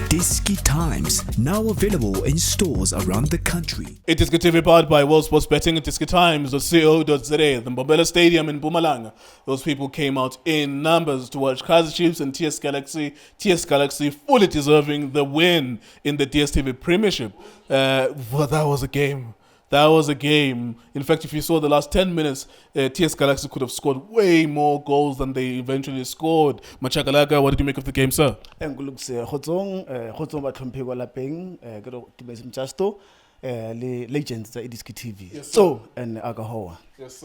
iDiski Times, now available in stores around the country. iDiskiTV powered by World Sports Betting, iDiskiTimes.co.za, the Mbombela Stadium in Mpumalanga. Those people came out in numbers to watch Kaizer Chiefs and TS Galaxy. TS Galaxy fully deserving the win in the DStv Premiership. Well, that was a game. That was a game. In fact, if you saw the last 10 minutes, TS Galaxy could have scored way more goals than they eventually scored. Machaka, what did you make of the game, sir? Legends iDiskiTV. Yes, So, and Agahoa. Yes,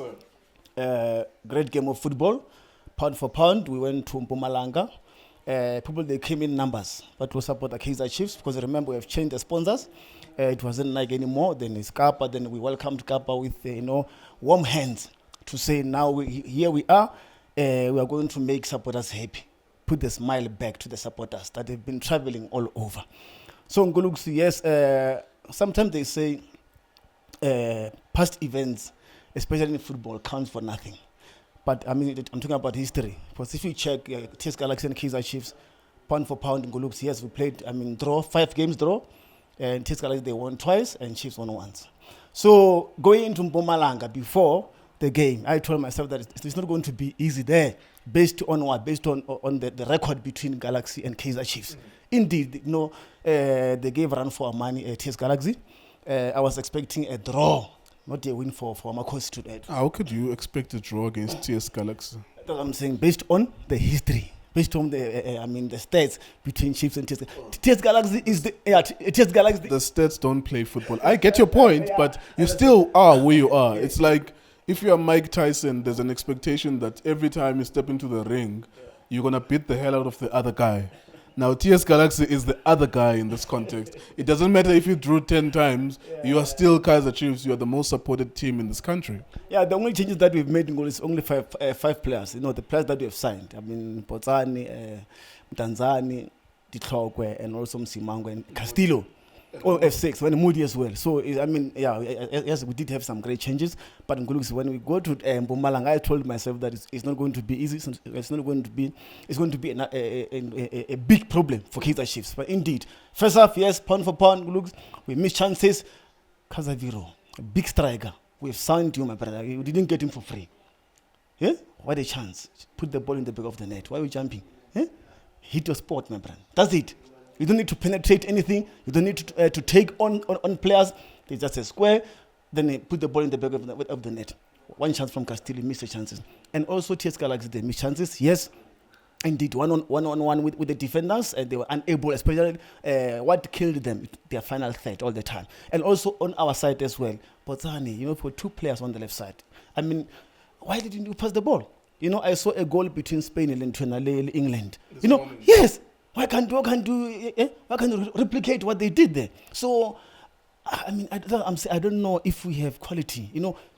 sir. Great game of football. Pound for pound, we went to Mpumalanga. People, they came in numbers, but to support the Kaizer Chiefs, because remember, we have changed the sponsors. It wasn't Nike anymore. Then it's Kappa. Then we welcomed Kappa with warm hands to say now here we are. We are going to make supporters happy, put the smile back to the supporters that have been traveling all over. So Ngoluksi, yes. Sometimes they say past events, especially in football, counts for nothing. But I mean, I'm talking about history. Because if you check TS Galaxy and Kaizer Chiefs, pound for pound in Ngoluksi, yes, we played. draw 5 games draw. And TS Galaxy, they won twice and Chiefs won once. So going into Mpumalanga before the game, I told myself that it's not going to be easy there, based on what? Based on the record between Galaxy and Kaizer Chiefs. Indeed, they gave a run for our money at TS Galaxy. I was expecting a draw, not a win for Makhosi today. How could you expect a draw against TS Galaxy? That's what I'm saying, based on the history. Based on the stats between Chiefs and TS Galaxy is TS Galaxy. The stats don't play football. I get your point, but you still are where you are. It's like if you are Mike Tyson, there's an expectation that every time you step into the ring, you're gonna beat the hell out of the other guy. Now TS Galaxy is the other guy in this context. It doesn't matter if you drew 10 times, you are still Kaizer Chiefs. You are the most supported team in this country. Yeah, the only changes that we've made in goal is only five players. The players that we have signed. I mean, Potsani, Mtanzani, Ditlokwe, and also Msimangwe and Castillo. Oh, F6, when Moody as well. So, I mean, yes, we did have some great changes. But in Ngoluksi, when we go to Mpumalanga, I told myself that it's not going to be easy. It's going to be a big problem for Kaizer Chiefs. But indeed, first half, yes, pound for pound, Ngoluksi, we missed chances. Kazaviro, a big striker. We've signed you, my brother. We didn't get him for free. Yeah? What a chance. Put the ball in the back of the net. Why are we jumping? Yeah? Hit your spot, my brother. That's it. You don't need to penetrate anything. You don't need to take on players. There's just a square. Then they put the ball in the back of the net. One chance from Castillo, missed the chances. And also TS Galaxy, they missed chances. Yes, indeed, one-on-one with the defenders. And they were unable, especially what killed them, their final third all the time. And also on our side as well. Potsani, for 2 players on the left side. I mean, why didn't you pass the ball? I saw a goal between Spain and England. Yes. Why can't you replicate what they did there? So, I mean, I don't know if we have quality.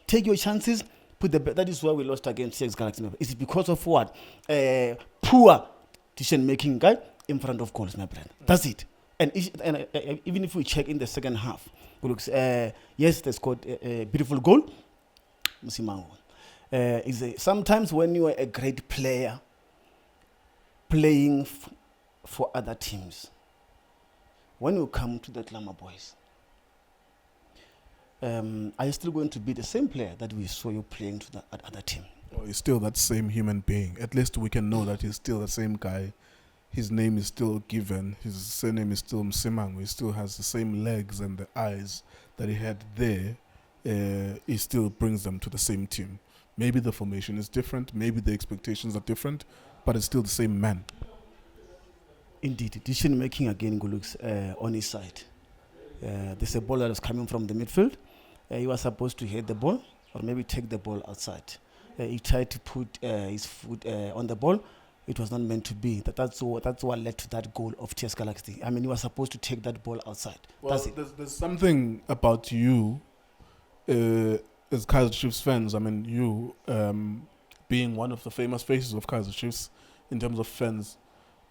Take your chances. That is why we lost against TS Galaxy. Is it because of what? Poor decision making, guy, in front of goals, my friend. That's it. And even if we check in the second half, yes, they scored a beautiful goal. Sometimes when you are a great player playing for other teams, when you come to the Glamour Boys, are you still going to be the same player that we saw you playing to the other team? Oh, he's still that same human being. At least we can know that he's still the same guy. His name is still given. His surname is still Msimango. He still has the same legs and the eyes that he had there. He still brings them to the same team. Maybe the formation is different. Maybe the expectations are different. But it's still the same man. Indeed, decision making again looks on his side. There's a ball that was coming from the midfield. He was supposed to hit the ball or maybe take the ball outside. He tried to put his foot on the ball. It was not meant to be. That's what led to that goal of TS Galaxy. I mean, he was supposed to take that ball outside. Well, that's it. There's something about you as Kaizer Chiefs fans. I mean, you being one of the famous faces of Kaizer Chiefs in terms of fans,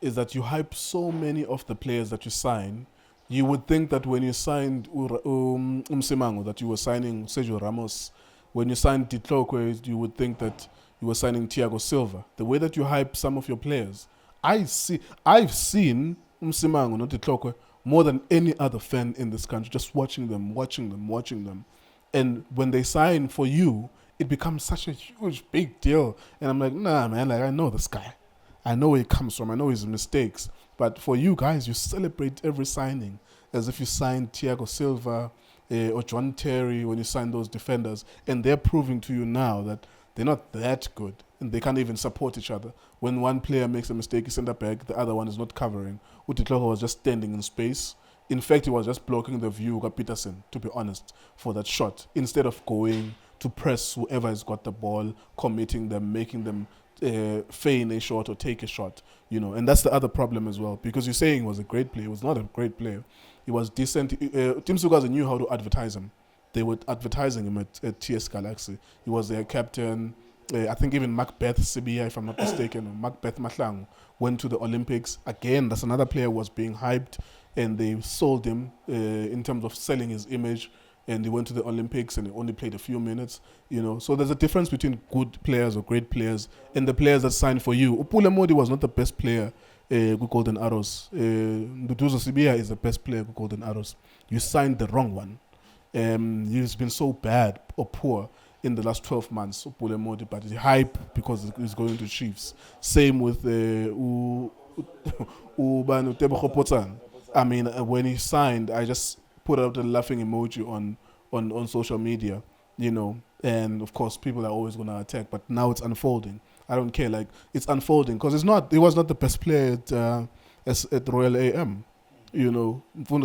is that you hype so many of the players that you sign. You would think that when you signed Msimango, that you were signing Sergio Ramos. When you signed Ditlokwe, you would think that you were signing Thiago Silva. The way that you hype some of your players, I've seen Umsimango, not Itlokwe, more than any other fan in this country, just watching them. And when they sign for you, it becomes such a huge, big deal. And I'm like, nah, man, like I know this guy. I know where he comes from. I know his mistakes. But for you guys, you celebrate every signing as if you signed Thiago Silva or John Terry when you signed those defenders. And they're proving to you now that they're not that good. And they can't even support each other. When one player makes a mistake, he sends it back, the other one is not covering. Utitloko was just standing in space. In fact, he was just blocking the view of Peterson, to be honest, for that shot. Instead of going to press whoever has got the ball, committing them, making them feign a shot or take a shot, and that's the other problem as well. Because you're saying he was a great player, he was not a great player. He was decent. Team Sugaza knew how to advertise him. They were advertising him at TS Galaxy. He was their captain. I think even Macbeth Sibia, if I'm not mistaken, or Macbeth Mahlang went to the Olympics. Again, that's another player who was being hyped, and they sold him in terms of selling his image. And he went to the Olympics and he only played a few minutes, So there's a difference between good players or great players and the players that signed for you. Upule Modi was not the best player with Golden Arrows. Nduduzo Sibia is the best player with Golden Arrows. You signed the wrong one. He's been so bad or poor in the last 12 months, Upule Modi, but he's hype because he's going to Chiefs. Same with Ubanu Tebogo Potsang. I mean, when he signed, I just put out a laughing emoji on social media, and of course people are always going to attack, but now it's unfolding. I don't care, like it's unfolding because he was not the best player at Royal AM. Mfundo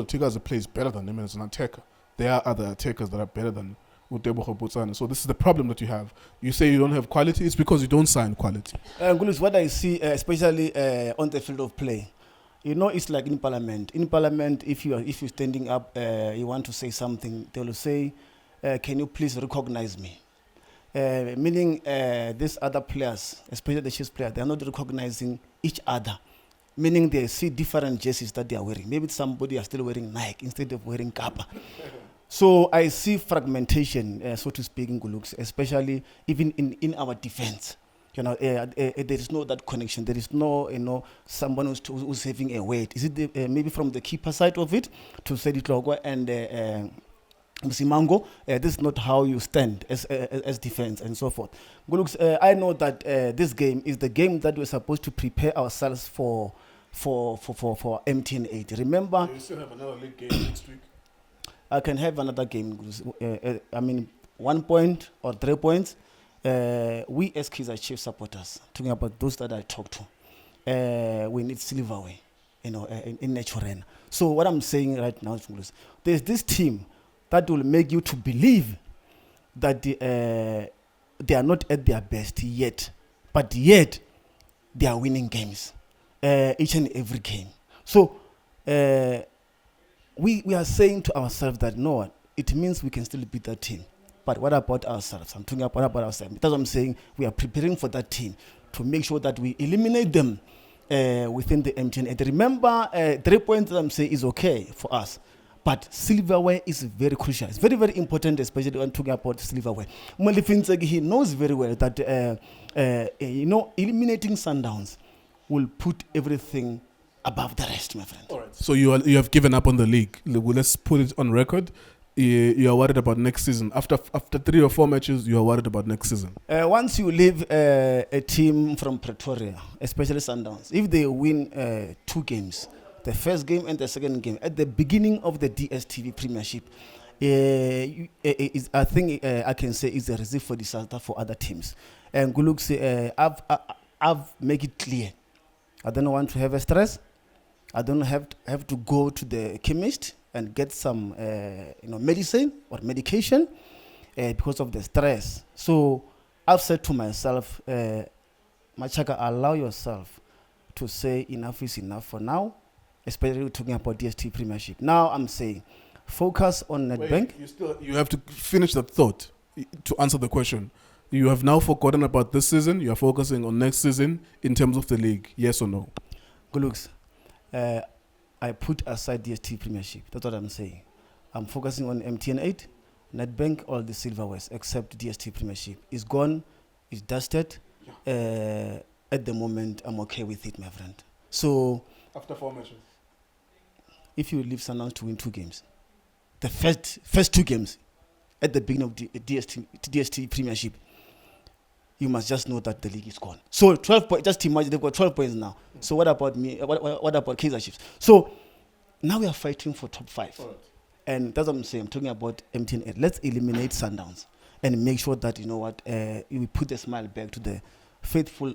Tigaza plays better than him as an attacker. There are other attackers that are better than Utebogo Botswana. So this is the problem that you have. You say you don't have quality, it's because you don't sign quality. Gulus, what I see, especially on the field of play, it's like in Parliament. In Parliament, if you're standing up, you want to say something, they will say, "Can you please recognize me?" Meaning, these other players, especially the Chiefs players, they are not recognizing each other. Meaning, they see different jerseys that they are wearing. Maybe somebody is still wearing Nike instead of wearing Kappa. So I see fragmentation, so to speak, in Gulux, especially even in our defense. There is no that connection. There is no, someone who's having a weight. Is it maybe from the keeper side of it to say it logo and Msimango? This is not how you stand as defense and so forth. I know that this game is the game that we're supposed to prepare ourselves for MTN 8. Remember? You still have another league game next week. I can have another game. 1 point or 3 points. We as Kaizer Chiefs supporters, talking about those that I talk to, we need silverware, in natural. So what I'm saying right now is, there's this team that will make you to believe that they are not at their best yet, but yet they are winning games, each and every game. So we are saying to ourselves that no, it means we can still beat that team. But what about ourselves? I'm talking about ourselves. That's what I'm saying. We are preparing for that team to make sure that we eliminate them within the MTN. And remember, 3 points, I'm saying, is okay for us. But silverware is very crucial. It's very, very important, especially when talking about silverware. He knows very well that, eliminating Sundowns will put everything above the rest, my friend. All right. So you have given up on the league. Let's put it on record. You are worried about next season. After 3 or 4 matches, you are worried about next season. Once you leave a team from Pretoria, especially Sundowns, if they win 2 games, the first game and the second game, at the beginning of the DSTV Premiership, I think I can say it's a recipe for disaster for other teams. And Guluks, I've made it clear. I don't want to have a stress. I don't have to go to the chemist and get some medicine or medication because of the stress. So I've said to myself, Machaka, allow yourself to say enough is enough for now, especially talking about DST Premiership. Now I'm saying focus on NetBank. You have to finish that thought to answer the question. You have now forgotten about this season. You are focusing on next season in terms of the league. Yes or no? Good looks. I put aside DST Premiership. That's what I'm saying. I'm focusing on MTN 8, NetBank, all the silverwares except DST Premiership. It's gone. It's dusted. At the moment, I'm okay with it, my friend. So after 4 matches. if you leave Sundowns to win 2 games, the first 2 games at the beginning of the DST Premiership, you must just know that the league is gone. So 12 points, just imagine they've got 12 points now. So what about me? What about Kaizer Chiefs? So now we are fighting for top 5. Right. And that's what I'm saying. I'm talking about MTN. Let's eliminate Sundowns and make sure that, you know what, we put a smile back to the faithful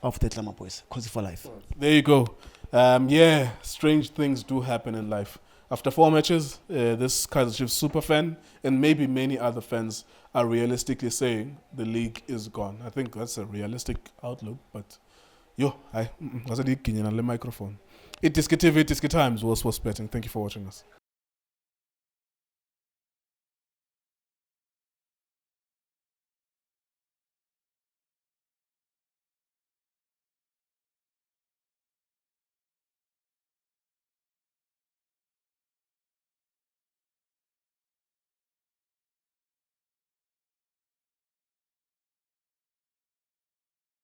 of the Glamour Boys. Cause for life. There you go. Yeah, strange things do happen in life. After 4 matches, this Kaizer Chiefs super fan and maybe many other fans are realistically saying the league is gone. I think that's a realistic outlook, but I was a microphone. iDiskiTV, iDiskiTimes, was betting. Thank you for watching us.